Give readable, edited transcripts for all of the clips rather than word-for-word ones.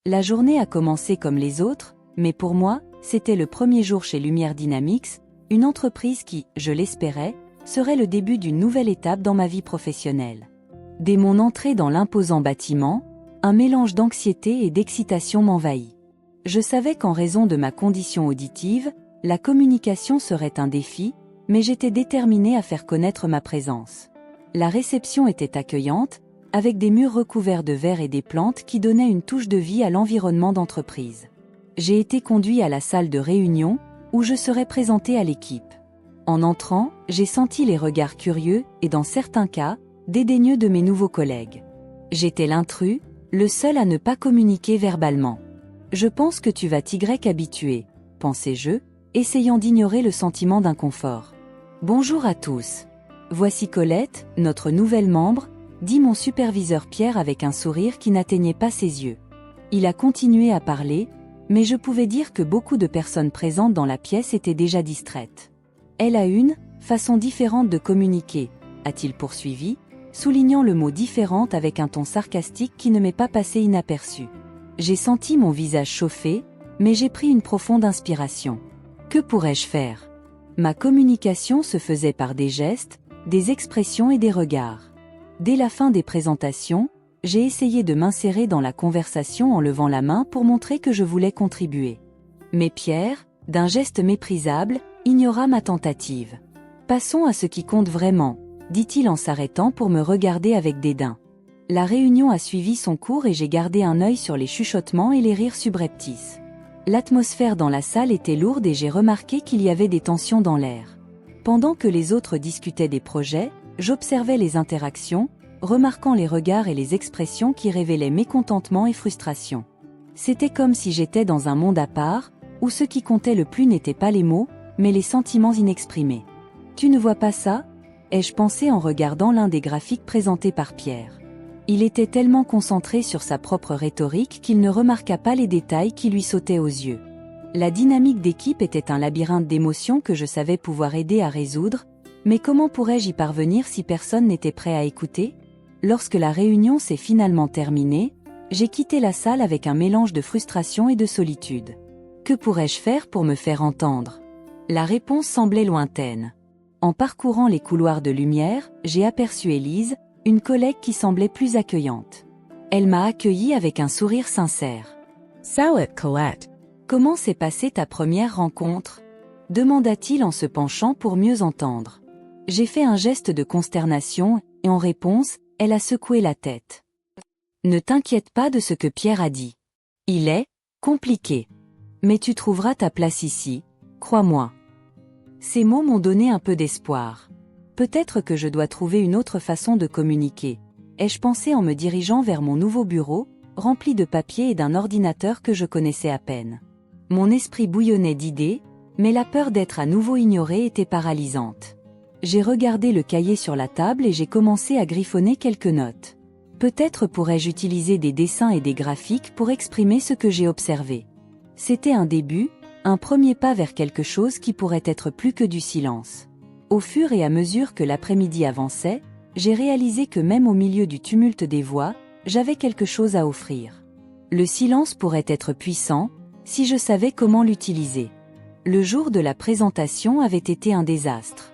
La journée a commencé comme les autres, mais pour moi, c'était le premier jour chez Lumière Dynamics, une entreprise qui, je l'espérais, serait le début d'une nouvelle étape dans ma vie professionnelle. Dès mon entrée dans l'imposant bâtiment, un mélange d'anxiété et d'excitation m'envahit. Je savais qu'en raison de ma condition auditive, la communication serait un défi, mais j'étais déterminée à faire connaître ma présence. La réception était accueillante, avec des murs recouverts de verre et des plantes qui donnaient une touche de vie à l'environnement d'entreprise. J'ai été conduit à la salle de réunion, où je serais présenté à l'équipe. En entrant, j'ai senti les regards curieux et dans certains cas, dédaigneux de mes nouveaux collègues. J'étais l'intrus, le seul à ne pas communiquer verbalement. Je pense que tu vas t'y habituer, pensais-je, essayant d'ignorer le sentiment d'inconfort. Bonjour à tous. Voici Colette, notre nouvelle membre, dit mon superviseur Pierre avec un sourire qui n'atteignait pas ses yeux. Il a continué à parler, mais je pouvais dire que beaucoup de personnes présentes dans la pièce étaient déjà distraites. Elle a une façon différente de communiquer, a-t-il poursuivi, soulignant le mot différente avec un ton sarcastique qui ne m'est pas passé inaperçu. J'ai senti mon visage chauffer, mais j'ai pris une profonde inspiration. Que pourrais-je faire ? Ma communication se faisait par des gestes, des expressions et des regards. Dès la fin des présentations, j'ai essayé de m'insérer dans la conversation en levant la main pour montrer que je voulais contribuer. Mais Pierre, d'un geste méprisable, ignora ma tentative. « Passons à ce qui compte vraiment », dit-il en s'arrêtant pour me regarder avec dédain. La réunion a suivi son cours et j'ai gardé un œil sur les chuchotements et les rires subreptices. L'atmosphère dans la salle était lourde et j'ai remarqué qu'il y avait des tensions dans l'air. Pendant que les autres discutaient des projets, j'observais les interactions, remarquant les regards et les expressions qui révélaient mécontentement et frustration. C'était comme si j'étais dans un monde à part, où ce qui comptait le plus n'était pas les mots, mais les sentiments inexprimés. « Tu ne vois pas ça ?» ai-je pensé en regardant l'un des graphiques présentés par Pierre. Il était tellement concentré sur sa propre rhétorique qu'il ne remarqua pas les détails qui lui sautaient aux yeux. La dynamique d'équipe était un labyrinthe d'émotions que je savais pouvoir aider à résoudre, mais comment pourrais-je y parvenir si personne n'était prêt à écouter ? Lorsque la réunion s'est finalement terminée, j'ai quitté la salle avec un mélange de frustration et de solitude. Que pourrais-je faire pour me faire entendre ? La réponse semblait lointaine. En parcourant les couloirs de lumière, j'ai aperçu Élise, une collègue qui semblait plus accueillante. Elle m'a accueilli avec un sourire sincère. « Salut Colette. Comment s'est passée ta première rencontre ?» demanda-t-il en se penchant pour mieux entendre. J'ai fait un geste de consternation, et en réponse, elle a secoué la tête. « Ne t'inquiète pas de ce que Pierre a dit. Il est compliqué. Mais tu trouveras ta place ici, crois-moi. » Ces mots m'ont donné un peu d'espoir. Peut-être que je dois trouver une autre façon de communiquer, ai-je pensé en me dirigeant vers mon nouveau bureau, rempli de papiers et d'un ordinateur que je connaissais à peine. Mon esprit bouillonnait d'idées, mais la peur d'être à nouveau ignoré était paralysante. J'ai regardé le cahier sur la table et j'ai commencé à griffonner quelques notes. Peut-être pourrais-je utiliser des dessins et des graphiques pour exprimer ce que j'ai observé. C'était un début, un premier pas vers quelque chose qui pourrait être plus que du silence. Au fur et à mesure que l'après-midi avançait, j'ai réalisé que même au milieu du tumulte des voix, j'avais quelque chose à offrir. Le silence pourrait être puissant, si je savais comment l'utiliser. Le jour de la présentation avait été un désastre.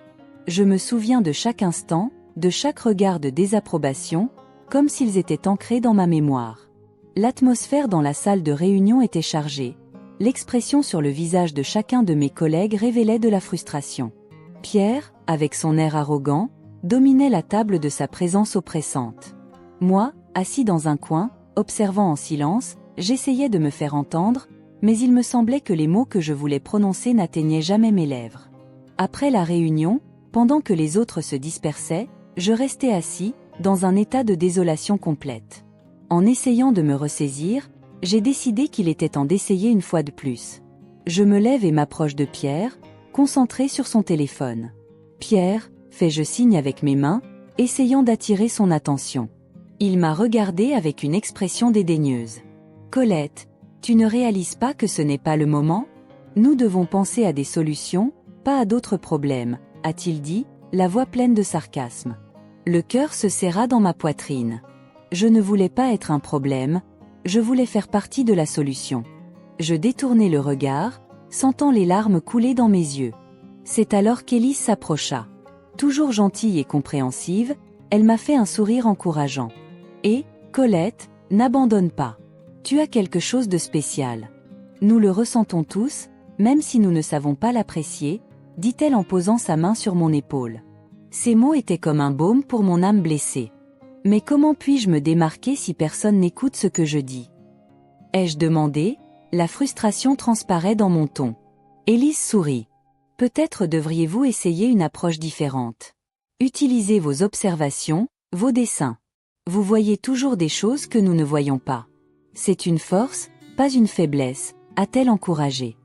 Je me souviens de chaque instant, de chaque regard de désapprobation, comme s'ils étaient ancrés dans ma mémoire. L'atmosphère dans la salle de réunion était chargée. L'expression sur le visage de chacun de mes collègues révélait de la frustration. Pierre, avec son air arrogant, dominait la table de sa présence oppressante. Moi, assis dans un coin, observant en silence, j'essayais de me faire entendre, mais il me semblait que les mots que je voulais prononcer n'atteignaient jamais mes lèvres. Après la réunion, pendant que les autres se dispersaient, je restais assis, dans un état de désolation complète. En essayant de me ressaisir, j'ai décidé qu'il était temps d'essayer une fois de plus. Je me lève et m'approche de Pierre, concentré sur son téléphone. « Pierre », fais-je signe avec mes mains, essayant d'attirer son attention. Il m'a regardé avec une expression dédaigneuse. « Colette, tu ne réalises pas que ce n'est pas le moment ? Nous devons penser à des solutions, pas à d'autres problèmes, » a-t-il dit, la voix pleine de sarcasme. Le cœur se serra dans ma poitrine. Je ne voulais pas être un problème, Je voulais faire partie de la solution. Je détournai le regard, sentant les larmes couler dans mes yeux. C'est alors qu'Élise s'approcha. Toujours gentille et compréhensive, elle m'a fait un sourire encourageant. Et, Colette, n'abandonne pas. Tu as quelque chose de spécial. Nous le ressentons tous, même si nous ne savons pas l'apprécier, dit-elle en posant sa main sur mon épaule. Ces mots étaient comme un baume pour mon âme blessée. Mais comment puis-je me démarquer si personne n'écoute ce que je dis? Ai-je demandé? La frustration transparaît dans mon ton. Élise sourit. Peut-être devriez-vous essayer une approche différente. Utilisez vos observations, vos dessins. Vous voyez toujours des choses que nous ne voyons pas. C'est une force, pas une faiblesse, a-t-elle encouragé.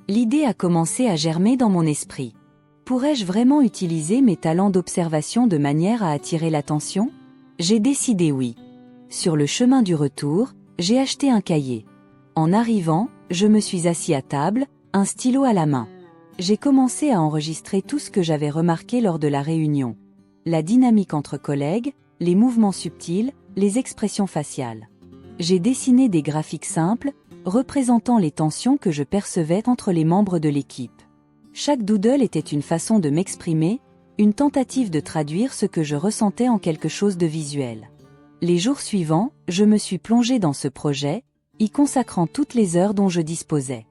L'idée a commencé à germer dans mon esprit. Pourrais-je vraiment utiliser mes talents d'observation de manière à attirer l'attention? J'ai décidé oui. Sur le chemin du retour, j'ai acheté un cahier. En arrivant, je me suis assis à table, un stylo à la main. J'ai commencé à enregistrer tout ce que j'avais remarqué lors de la réunion. La dynamique entre collègues, les mouvements subtils, les expressions faciales. J'ai dessiné des graphiques simples, représentant les tensions que je percevais entre les membres de l'équipe. Chaque doodle était une façon de m'exprimer, une tentative de traduire ce que je ressentais en quelque chose de visuel. Les jours suivants, je me suis plongé dans ce projet, y consacrant toutes les heures dont je disposais.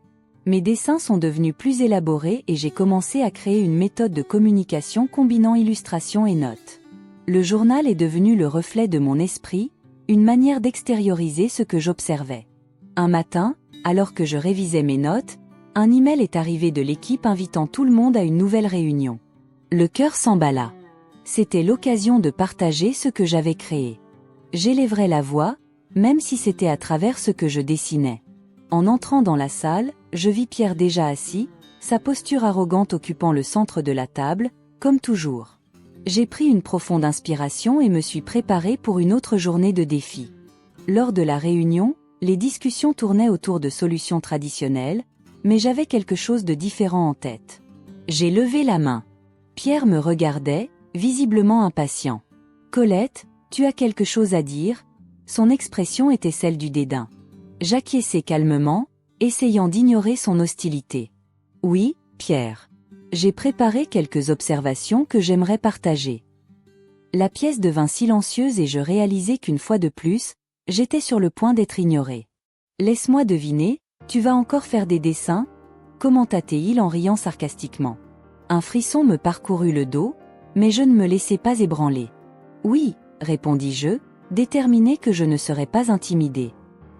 Mes dessins sont devenus plus élaborés et j'ai commencé à créer une méthode de communication combinant illustration et notes. Le journal est devenu le reflet de mon esprit, une manière d'extérioriser ce que j'observais. Un matin, alors que je révisais mes notes, un email est arrivé de l'équipe invitant tout le monde à une nouvelle réunion. Le cœur s'emballa. C'était l'occasion de partager ce que j'avais créé. J'élèverais la voix, même si c'était à travers ce que je dessinais. En entrant dans la salle, je vis Pierre déjà assis, sa posture arrogante occupant le centre de la table, comme toujours. J'ai pris une profonde inspiration et me suis préparé pour une autre journée de défi. Lors de la réunion, les discussions tournaient autour de solutions traditionnelles, mais j'avais quelque chose de différent en tête. J'ai levé la main. Pierre me regardait, visiblement impatient. « Colette, tu as quelque chose à dire ?» Son expression était celle du dédain. J'acquiesçai calmement, essayant d'ignorer son hostilité. « Oui, Pierre. J'ai préparé quelques observations que j'aimerais partager. » La pièce devint silencieuse et je réalisai qu'une fois de plus, j'étais sur le point d'être ignoré. « Laisse-moi deviner, tu vas encore faire des dessins ?» commenta-t-il en riant sarcastiquement. Un frisson me parcourut le dos, mais je ne me laissai pas ébranler. « Oui, » répondis-je, déterminé que je ne serais pas intimidé.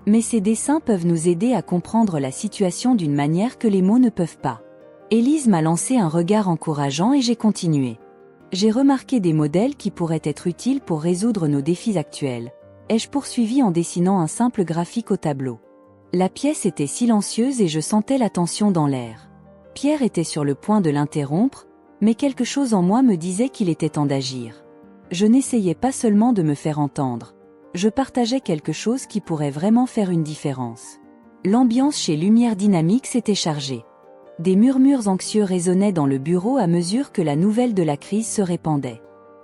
Mais ces dessins peuvent nous aider à comprendre la situation d'une manière que les mots ne peuvent pas. Élise m'a lancé un regard encourageant et j'ai continué. J'ai remarqué des modèles qui pourraient être utiles pour résoudre nos défis actuels. Ai-je poursuivi en dessinant un simple graphique au tableau. La pièce était silencieuse et je sentais la tension dans l'air. Pierre était sur le point de l'interrompre, mais quelque chose en moi me disait qu'il était temps d'agir. Je n'essayais pas seulement de me faire entendre. Je partageais quelque chose qui pourrait vraiment faire une différence. L'ambiance chez Lumière Dynamique s'était chargée. Des murmures anxieux résonnaient dans le bureau à mesure que la nouvelle de la crise se répandait.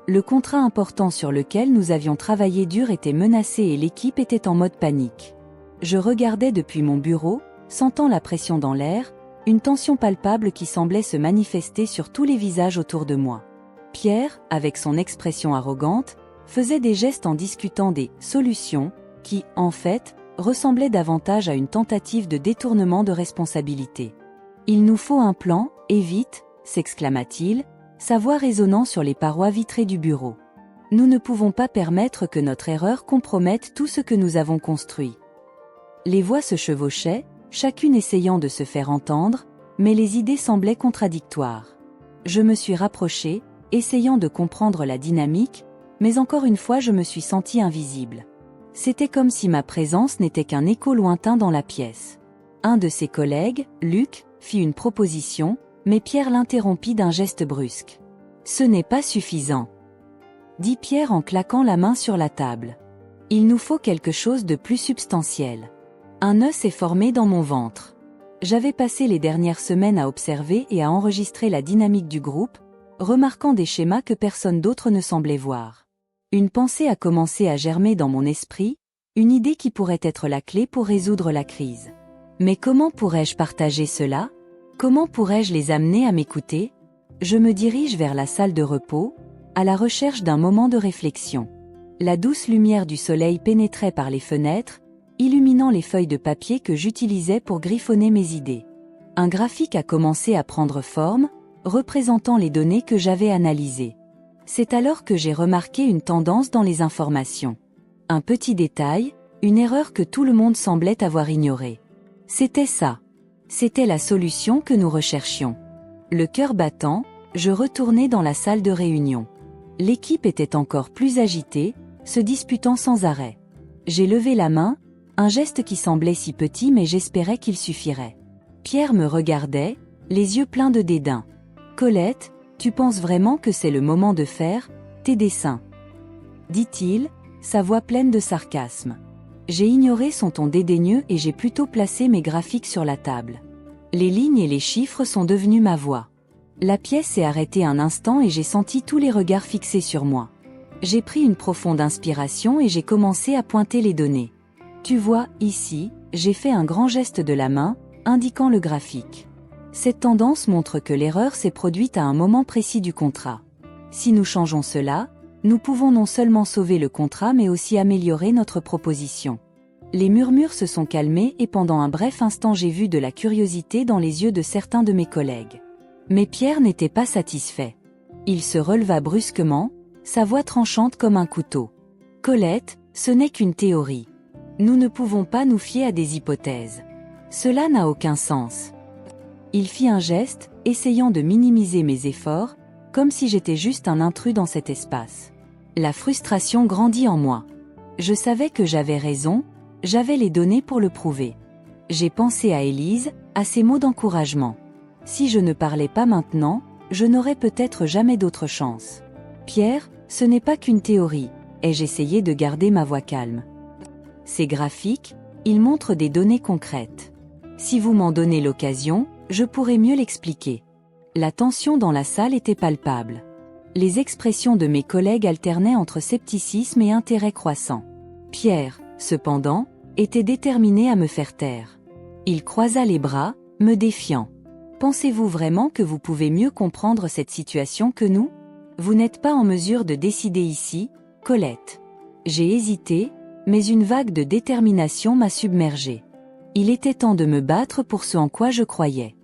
Le contrat important sur lequel nous avions travaillé dur était menacé et l'équipe était en mode panique. Je regardais depuis mon bureau, sentant la pression dans l'air, une tension palpable qui semblait se manifester sur tous les visages autour de moi. Pierre, avec son expression arrogante, faisait des gestes en discutant des « solutions » qui, en fait, ressemblaient davantage à une tentative de détournement de responsabilité. « Il nous faut un plan, et vite !» s'exclama-t-il, sa voix résonnant sur les parois vitrées du bureau. « Nous ne pouvons pas permettre que notre erreur compromette tout ce que nous avons construit. » Les voix se chevauchaient, chacune essayant de se faire entendre, mais les idées semblaient contradictoires. Je me suis rapproché, essayant de comprendre la dynamique, mais encore une fois je me suis senti invisible. C'était comme si ma présence n'était qu'un écho lointain dans la pièce. Un de ses collègues, Luc, fit une proposition, mais Pierre l'interrompit d'un geste brusque. « Ce n'est pas suffisant. » dit Pierre en claquant la main sur la table. « Il nous faut quelque chose de plus substantiel. » Un nœud s'est formé dans mon ventre. J'avais passé les dernières semaines à observer et à enregistrer la dynamique du groupe, remarquant des schémas que personne d'autre ne semblait voir. Une pensée a commencé à germer dans mon esprit, Une idée qui pourrait être la clé pour résoudre la crise. Mais comment pourrais-je partager cela? Comment pourrais-je les amener à m'écouter? Je me dirige vers la salle de repos, à la recherche d'un moment de réflexion. La douce lumière du soleil pénétrait par les fenêtres, illuminant les feuilles de papier que j'utilisais pour griffonner mes idées. Un graphique a commencé à prendre forme, représentant les données que j'avais analysées. C'est alors que j'ai remarqué une tendance dans les informations. Un petit détail, une erreur que tout le monde semblait avoir ignorée. C'était ça. C'était la solution que nous recherchions. Le cœur battant, je retournai dans la salle de réunion. L'équipe était encore plus agitée, se disputant sans arrêt. J'ai levé la main, un geste qui semblait si petit mais j'espérais qu'il suffirait. Pierre me regardait, les yeux pleins de dédain. « Colette, tu penses vraiment que c'est le moment de faire tes dessins ?» dit-il, sa voix pleine de sarcasme. J'ai ignoré son ton dédaigneux et j'ai plutôt placé mes graphiques sur la table. Les lignes et les chiffres sont devenus ma voix. La pièce s'est arrêtée un instant et j'ai senti tous les regards fixés sur moi. J'ai pris une profonde inspiration et j'ai commencé à pointer les données. Tu vois, ici, j'ai fait un grand geste de la main, indiquant le graphique. Cette tendance montre que l'erreur s'est produite à un moment précis du contrat. Si nous changeons cela, nous pouvons non seulement sauver le contrat mais aussi améliorer notre proposition. Les murmures se sont calmés et pendant un bref instant j'ai vu de la curiosité dans les yeux de certains de mes collègues. Mais Pierre n'était pas satisfait. Il se releva brusquement, sa voix tranchante comme un couteau. « Colette, ce n'est qu'une théorie. Nous ne pouvons pas nous fier à des hypothèses. Cela n'a aucun sens. » Il fit un geste, essayant de minimiser mes efforts, comme si j'étais juste un intrus dans cet espace. La frustration grandit en moi. Je savais que j'avais raison, j'avais les données pour le prouver. J'ai pensé à Élise, à ses mots d'encouragement. Si je ne parlais pas maintenant, je n'aurais peut-être jamais d'autre chance. Pierre, ce n'est pas qu'une théorie, ai-je essayé de garder ma voix calme. Ces graphiques, ils montrent des données concrètes. Si vous m'en donnez l'occasion, je pourrais mieux l'expliquer. La tension dans la salle était palpable. Les expressions de mes collègues alternaient entre scepticisme et intérêt croissant. Pierre, cependant, était déterminé à me faire taire. Il croisa les bras, me défiant. « Pensez-vous vraiment que vous pouvez mieux comprendre cette situation que nous? Vous n'êtes pas en mesure de décider ici, Colette. » J'ai hésité, mais une vague de détermination m'a submergée. Il était temps de me battre pour ce en quoi je croyais.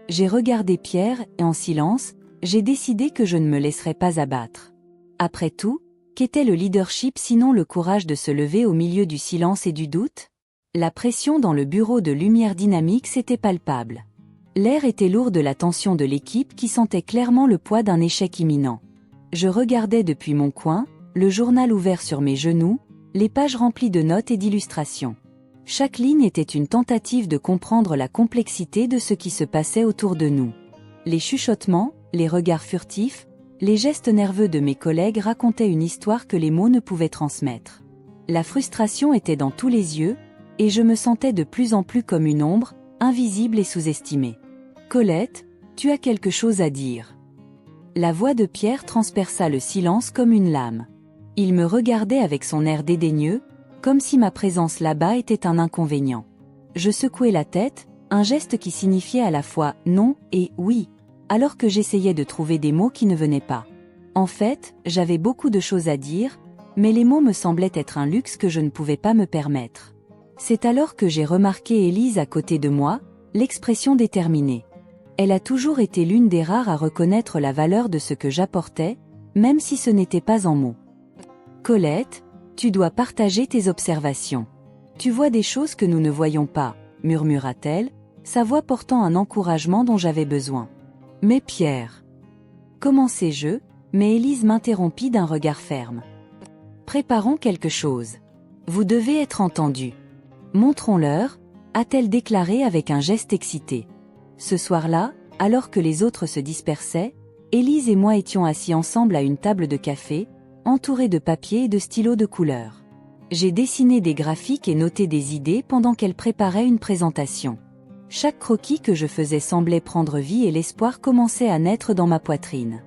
J'ai regardé Pierre et en silence, j'ai décidé que je ne me laisserais pas abattre. Après tout, qu'était le leadership sinon le courage de se lever au milieu du silence et du doute? La pression dans le bureau de Lumière Dynamics était palpable. L'air était lourd de la tension de l'équipe qui sentait clairement le poids d'un échec imminent. Je regardais depuis mon coin, le journal ouvert sur mes genoux, les pages remplies de notes et d'illustrations. Chaque ligne était une tentative de comprendre la complexité de ce qui se passait autour de nous. Les chuchotements, les regards furtifs, les gestes nerveux de mes collègues racontaient une histoire que les mots ne pouvaient transmettre. La frustration était dans tous les yeux, et je me sentais de plus en plus comme une ombre, invisible et sous-estimée. « Colette, tu as quelque chose à dire. » La voix de Pierre transperça le silence comme une lame. Il me regardait avec son air dédaigneux, comme si ma présence là-bas était un inconvénient. Je secouai la tête, un geste qui signifiait à la fois « non » et « oui », alors que j'essayais de trouver des mots qui ne venaient pas. En fait, j'avais beaucoup de choses à dire, mais les mots me semblaient être un luxe que je ne pouvais pas me permettre. C'est alors que j'ai remarqué Élise à côté de moi, l'expression déterminée. Elle a toujours été l'une des rares à reconnaître la valeur de ce que j'apportais, même si ce n'était pas en mots. « Colette, tu dois partager tes observations. Tu vois des choses que nous ne voyons pas, » murmura-t-elle, sa voix portant un encouragement dont j'avais besoin. « Mais Pierre... » Commençai-je, mais Élise m'interrompit d'un regard ferme. « Préparons quelque chose. Vous devez être entendu. Montrons-leur, » a-t-elle déclaré avec un geste excité. Ce soir-là, alors que les autres se dispersaient, Élise et moi étions assis ensemble à une table de café, entourés de papiers et de stylos de couleur. J'ai dessiné des graphiques et noté des idées pendant qu'elle préparait une présentation. Chaque croquis que je faisais semblait prendre vie et l'espoir commençait à naître dans ma poitrine.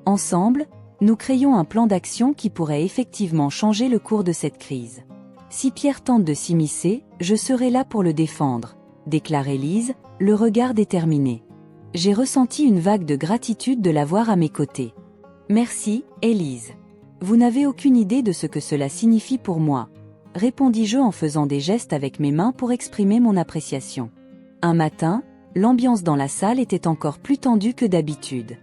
Ensemble, nous créions un plan d'action qui pourrait effectivement changer le cours de cette crise. Si Pierre tente de s'immiscer, je serai là pour le défendre, déclare Élise, le regard déterminé. J'ai ressenti une vague de gratitude de l'avoir à mes côtés. Merci, Élise. Vous n'avez aucune idée de ce que cela signifie pour moi, répondis-je en faisant des gestes avec mes mains pour exprimer mon appréciation. Un matin, l'ambiance dans la salle était encore plus tendue que d'habitude.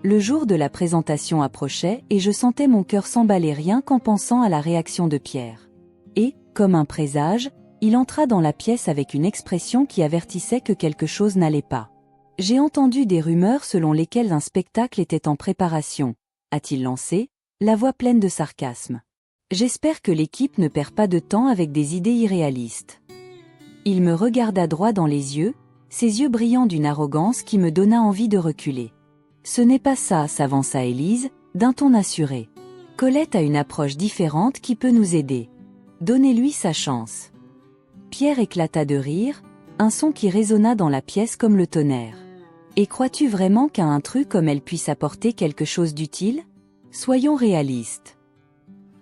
Le jour de la présentation approchait et je sentais mon cœur s'emballer rien qu'en pensant à la réaction de Pierre. Et, comme un présage, il entra dans la pièce avec une expression qui avertissait que quelque chose n'allait pas. J'ai entendu des rumeurs selon lesquelles un spectacle était en préparation, a-t-il lancé, la voix pleine de sarcasme. J'espère que l'équipe ne perd pas de temps avec des idées irréalistes. Il me regarda droit dans les yeux, ses yeux brillants d'une arrogance qui me donna envie de reculer. Ce n'est pas ça, s'avança Élise, d'un ton assuré. Colette a une approche différente qui peut nous aider. Donnez-lui sa chance. Pierre éclata de rire, un son qui résonna dans la pièce comme le tonnerre. Et crois-tu vraiment qu'à un truc comme elle puisse apporter quelque chose d'utile ? Soyons réalistes.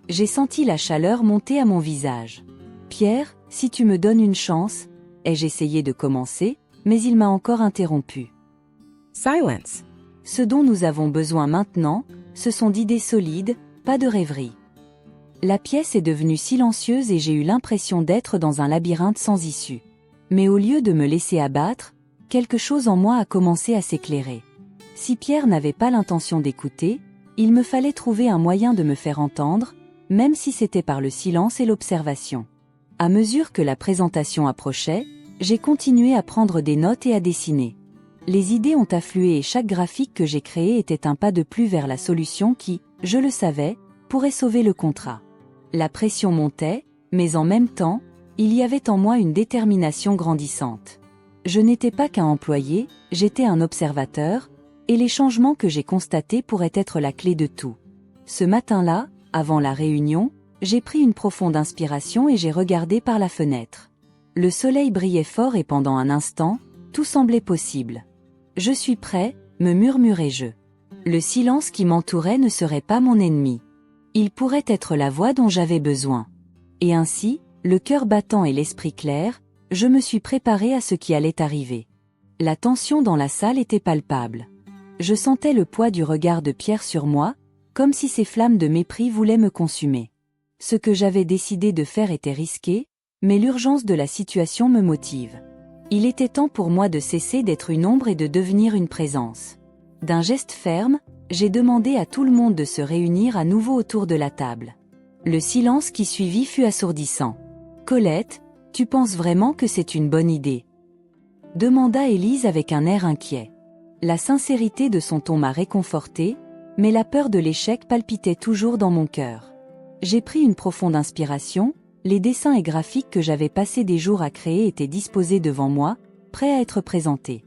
J'ai senti la chaleur monter à mon visage. Pierre, si tu me donnes une chance, ai-je essayé de commencer, mais il m'a encore interrompu. Silence. Ce dont nous avons besoin maintenant, ce sont d'idées solides, pas de rêveries. La pièce est devenue silencieuse et j'ai eu l'impression d'être dans un labyrinthe sans issue. Mais au lieu de me laisser abattre, quelque chose en moi a commencé à s'éclairer. Si Pierre n'avait pas l'intention d'écouter, il me fallait trouver un moyen de me faire entendre, même si c'était par le silence et l'observation. À mesure que la présentation approchait, j'ai continué à prendre des notes et à dessiner. Les idées ont afflué et chaque graphique que j'ai créé était un pas de plus vers la solution qui, je le savais, pourrait sauver le contrat. La pression montait, mais en même temps, il y avait en moi une détermination grandissante. Je n'étais pas qu'un employé, j'étais un observateur, et les changements que j'ai constatés pourraient être la clé de tout. Ce matin-là, avant la réunion, j'ai pris une profonde inspiration et j'ai regardé par la fenêtre. Le soleil brillait fort et pendant un instant, tout semblait possible. Je suis prêt, me murmurai-je. Le silence qui m'entourait ne serait pas mon ennemi. Il pourrait être la voix dont j'avais besoin. Et ainsi, le cœur battant et l'esprit clair, je me suis préparé à ce qui allait arriver. La tension dans la salle était palpable. Je sentais le poids du regard de Pierre sur moi, comme si ces flammes de mépris voulaient me consumer. Ce que j'avais décidé de faire était risqué, mais l'urgence de la situation me motive. Il était temps pour moi de cesser d'être une ombre et de devenir une présence. D'un geste ferme, j'ai demandé à tout le monde de se réunir à nouveau autour de la table. Le silence qui suivit fut assourdissant. « Colette, tu penses vraiment que c'est une bonne idée ?» demanda Élise avec un air inquiet. La sincérité de son ton m'a réconfortée, mais la peur de l'échec palpitait toujours dans mon cœur. J'ai pris une profonde inspiration, les dessins et graphiques que j'avais passé des jours à créer étaient disposés devant moi, prêts à être présentés.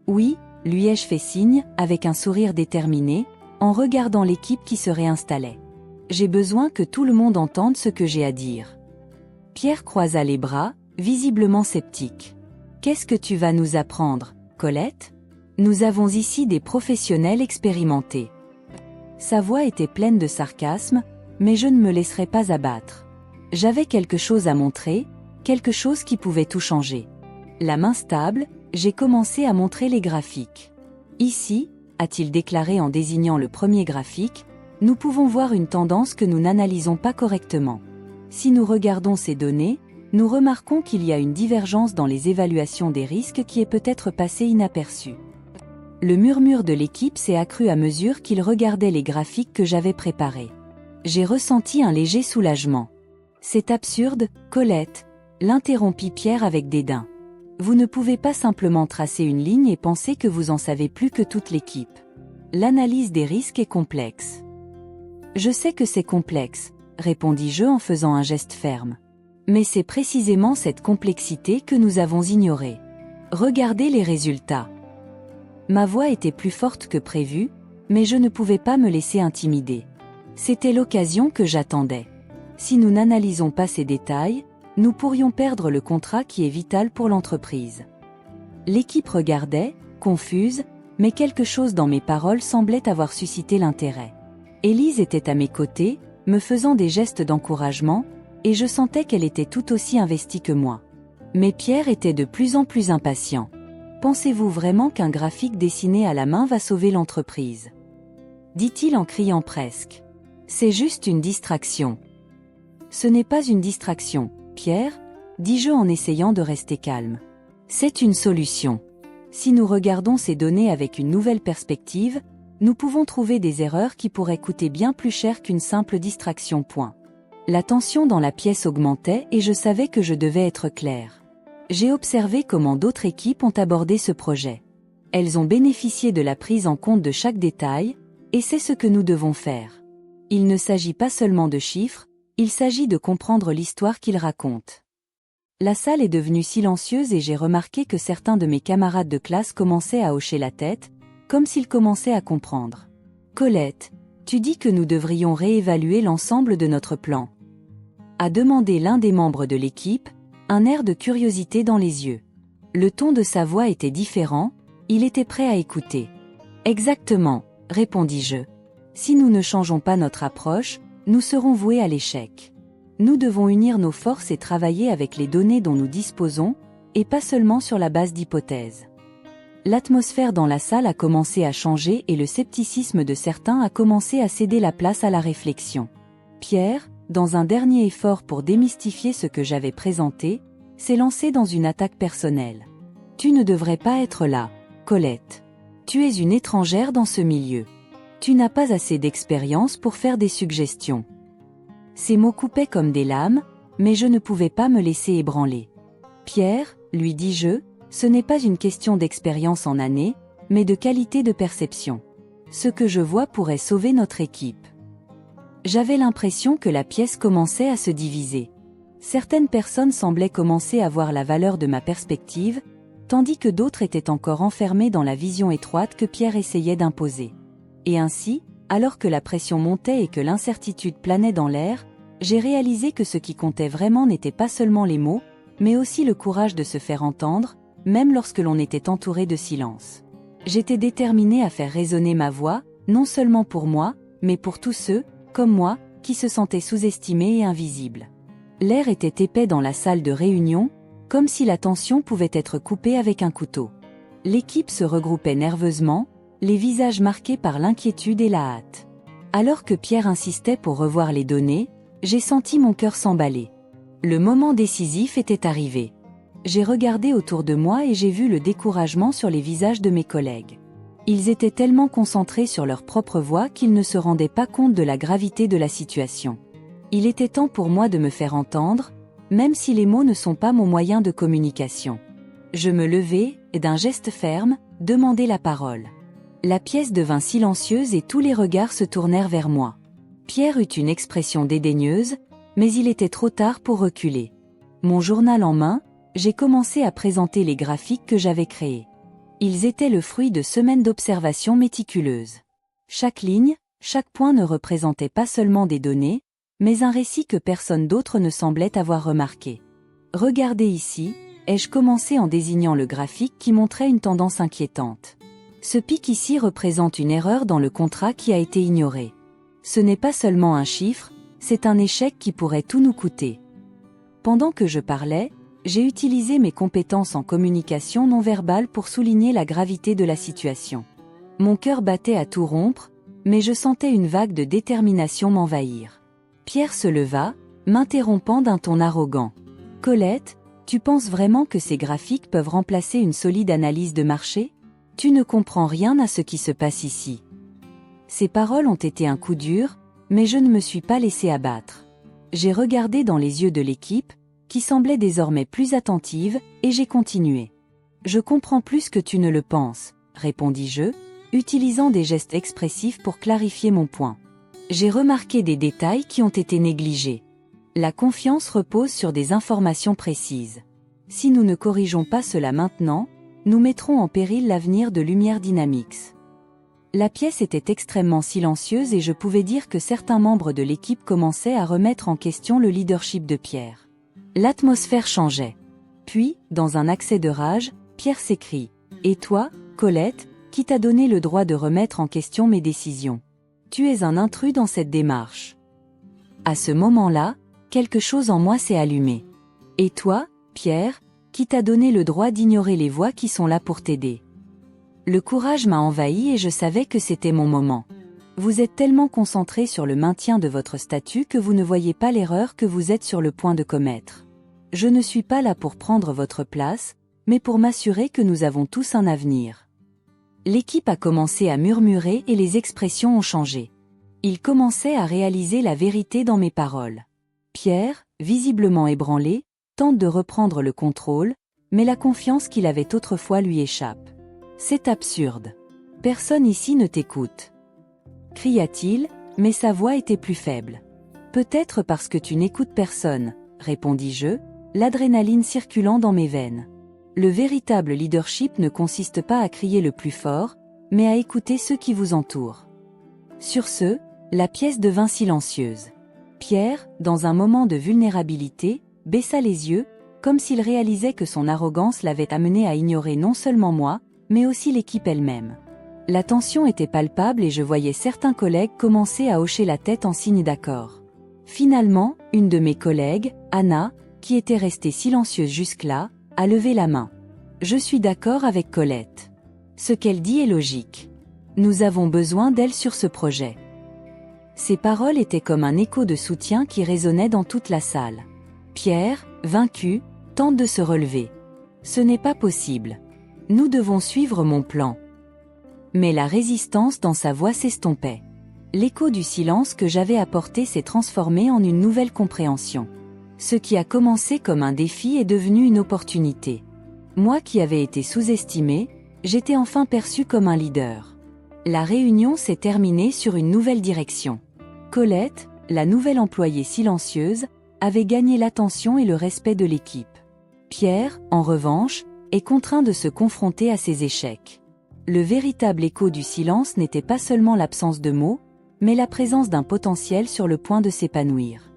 Oui, lui ai-je fait signe, avec un sourire déterminé, en regardant l'équipe qui se réinstallait. J'ai besoin que tout le monde entende ce que j'ai à dire. Pierre croisa les bras, visiblement sceptique. Qu'est-ce que tu vas nous apprendre, Colette ? Nous avons ici des professionnels expérimentés. Sa voix était pleine de sarcasme, mais je ne me laisserai pas abattre. J'avais quelque chose à montrer, quelque chose qui pouvait tout changer. La main stable, j'ai commencé à montrer les graphiques. Ici, a-t-il déclaré en désignant le premier graphique, nous pouvons voir une tendance que nous n'analysons pas correctement. Si nous regardons ces données, nous remarquons qu'il y a une divergence dans les évaluations des risques qui est peut-être passée inaperçue. Le murmure de l'équipe s'est accru à mesure qu'ils regardaient les graphiques que j'avais préparés. J'ai ressenti un léger soulagement. C'est absurde, Colette, l'interrompit Pierre avec dédain. Vous ne pouvez pas simplement tracer une ligne et penser que vous en savez plus que toute l'équipe. L'analyse des risques est complexe. Je sais que c'est complexe, répondis-je en faisant un geste ferme. Mais c'est précisément cette complexité que nous avons ignorée. Regardez les résultats. Ma voix était plus forte que prévu, mais je ne pouvais pas me laisser intimider. C'était l'occasion que j'attendais. Si nous n'analysons pas ces détails, nous pourrions perdre le contrat qui est vital pour l'entreprise. L'équipe regardait, confuse, mais quelque chose dans mes paroles semblait avoir suscité l'intérêt. Élise était à mes côtés, me faisant des gestes d'encouragement, et je sentais qu'elle était tout aussi investie que moi. Mais Pierre était de plus en plus impatient. Pensez-vous vraiment qu'un graphique dessiné à la main va sauver l'entreprise ? Dit-il en criant presque. C'est juste une distraction. Ce n'est pas une distraction, Pierre, dis-je en essayant de rester calme. C'est une solution. Si nous regardons ces données avec une nouvelle perspective, nous pouvons trouver des erreurs qui pourraient coûter bien plus cher qu'une simple distraction. La tension dans la pièce augmentait et je savais que je devais être clair. J'ai observé comment d'autres équipes ont abordé ce projet. Elles ont bénéficié de la prise en compte de chaque détail, et c'est ce que nous devons faire. Il ne s'agit pas seulement de chiffres, il s'agit de comprendre l'histoire qu'ils racontent. La salle est devenue silencieuse et j'ai remarqué que certains de mes camarades de classe commençaient à hocher la tête, comme s'ils commençaient à comprendre. Colette, tu dis que nous devrions réévaluer l'ensemble de notre plan. A demandé l'un des membres de l'équipe, un air de curiosité dans les yeux. Le ton de sa voix était différent, il était prêt à écouter. Exactement, répondis-je. Si nous ne changeons pas notre approche, nous serons voués à l'échec. Nous devons unir nos forces et travailler avec les données dont nous disposons, et pas seulement sur la base d'hypothèses. L'atmosphère dans la salle a commencé à changer et le scepticisme de certains a commencé à céder la place à la réflexion. Pierre, dans un dernier effort pour démystifier ce que j'avais présenté, s'est lancé dans une attaque personnelle. Tu ne devrais pas être là, Colette. Tu es une étrangère dans ce milieu. Tu n'as pas assez d'expérience pour faire des suggestions. Ces mots coupaient comme des lames, mais je ne pouvais pas me laisser ébranler. Pierre, lui dis-je, ce n'est pas une question d'expérience en années, mais de qualité de perception. Ce que je vois pourrait sauver notre équipe. J'avais l'impression que la pièce commençait à se diviser. Certaines personnes semblaient commencer à voir la valeur de ma perspective, tandis que d'autres étaient encore enfermées dans la vision étroite que Pierre essayait d'imposer. Et ainsi, alors que la pression montait et que l'incertitude planait dans l'air, j'ai réalisé que ce qui comptait vraiment n'était pas seulement les mots, mais aussi le courage de se faire entendre, même lorsque l'on était entouré de silence. J'étais déterminé à faire résonner ma voix, non seulement pour moi, mais pour tous ceux, comme moi, qui se sentaient sous-estimés et invisibles. L'air était épais dans la salle de réunion, comme si la tension pouvait être coupée avec un couteau. L'équipe se regroupait nerveusement, les visages marqués par l'inquiétude et la hâte. Alors que Pierre insistait pour revoir les données, j'ai senti mon cœur s'emballer. Le moment décisif était arrivé. J'ai regardé autour de moi et j'ai vu le découragement sur les visages de mes collègues. Ils étaient tellement concentrés sur leur propre voix qu'ils ne se rendaient pas compte de la gravité de la situation. Il était temps pour moi de me faire entendre, même si les mots ne sont pas mon moyen de communication. Je me levai, et d'un geste ferme, demandai la parole. La pièce devint silencieuse et tous les regards se tournèrent vers moi. Pierre eut une expression dédaigneuse, mais il était trop tard pour reculer. Mon journal en main, j'ai commencé à présenter les graphiques que j'avais créés. Ils étaient le fruit de semaines d'observation méticuleuses. Chaque ligne, chaque point ne représentait pas seulement des données, mais un récit que personne d'autre ne semblait avoir remarqué. Regardez ici, ai-je commencé en désignant le graphique qui montrait une tendance inquiétante. Ce pic ici représente une erreur dans le contrat qui a été ignorée. Ce n'est pas seulement un chiffre, c'est un échec qui pourrait tout nous coûter. Pendant que je parlais, j'ai utilisé mes compétences en communication non verbale pour souligner la gravité de la situation. Mon cœur battait à tout rompre, mais je sentais une vague de détermination m'envahir. Pierre se leva, m'interrompant d'un ton arrogant. « Colette, tu penses vraiment que ces graphiques peuvent remplacer une solide analyse de marché ? Tu ne comprends rien à ce qui se passe ici. » Ces paroles ont été un coup dur, mais je ne me suis pas laissé abattre. J'ai regardé dans les yeux de l'équipe, qui semblait désormais plus attentive, et j'ai continué. « Je comprends plus que tu ne le penses, » répondis-je, utilisant des gestes expressifs pour clarifier mon point. J'ai remarqué des détails qui ont été négligés. La confiance repose sur des informations précises. Si nous ne corrigeons pas cela maintenant, nous mettrons en péril l'avenir de Lumière Dynamics. La pièce était extrêmement silencieuse et je pouvais dire que certains membres de l'équipe commençaient à remettre en question le leadership de Pierre. L'atmosphère changeait. Puis, dans un accès de rage, Pierre s'écrie « Et toi, Colette, qui t'a donné le droit de remettre en question mes décisions ? Tu es un intrus dans cette démarche. » À ce moment-là, quelque chose en moi s'est allumé. Et toi, Pierre, qui t'a donné le droit d'ignorer les voix qui sont là pour t'aider? Le courage m'a envahi et je savais que c'était mon moment. Vous êtes tellement concentré sur le maintien de votre statut que vous ne voyez pas l'erreur que vous êtes sur le point de commettre. Je ne suis pas là pour prendre votre place, mais pour m'assurer que nous avons tous un avenir. L'équipe a commencé à murmurer et les expressions ont changé. Ils commençaient à réaliser la vérité dans mes paroles. Pierre, visiblement ébranlé, tente de reprendre le contrôle, mais la confiance qu'il avait autrefois lui échappe. C'est absurde. Personne ici ne t'écoute. Cria-t-il, mais sa voix était plus faible. Peut-être parce que tu n'écoutes personne, répondis-je, l'adrénaline circulant dans mes veines. Le véritable leadership ne consiste pas à crier le plus fort, mais à écouter ceux qui vous entourent. Sur ce, la pièce devint silencieuse. Pierre, dans un moment de vulnérabilité, baissa les yeux, comme s'il réalisait que son arrogance l'avait amené à ignorer non seulement moi, mais aussi l'équipe elle-même. La tension était palpable et je voyais certains collègues commencer à hocher la tête en signe d'accord. Finalement, une de mes collègues, Anna, qui était restée silencieuse jusque-là, a levé la main. Je suis d'accord avec Colette. Ce qu'elle dit est logique. Nous avons besoin d'elle sur ce projet. Ces paroles étaient comme un écho de soutien qui résonnait dans toute la salle. Pierre, vaincu, tente de se relever. Ce n'est pas possible. Nous devons suivre mon plan. Mais la résistance dans sa voix s'estompait. L'écho du silence que j'avais apporté s'est transformé en une nouvelle compréhension. Ce qui a commencé comme un défi est devenu une opportunité. Moi qui avais été sous-estimé, j'étais enfin perçu comme un leader. La réunion s'est terminée sur une nouvelle direction. Colette, la nouvelle employée silencieuse, avait gagné l'attention et le respect de l'équipe. Pierre, en revanche, est contraint de se confronter à ses échecs. Le véritable écho du silence n'était pas seulement l'absence de mots, mais la présence d'un potentiel sur le point de s'épanouir.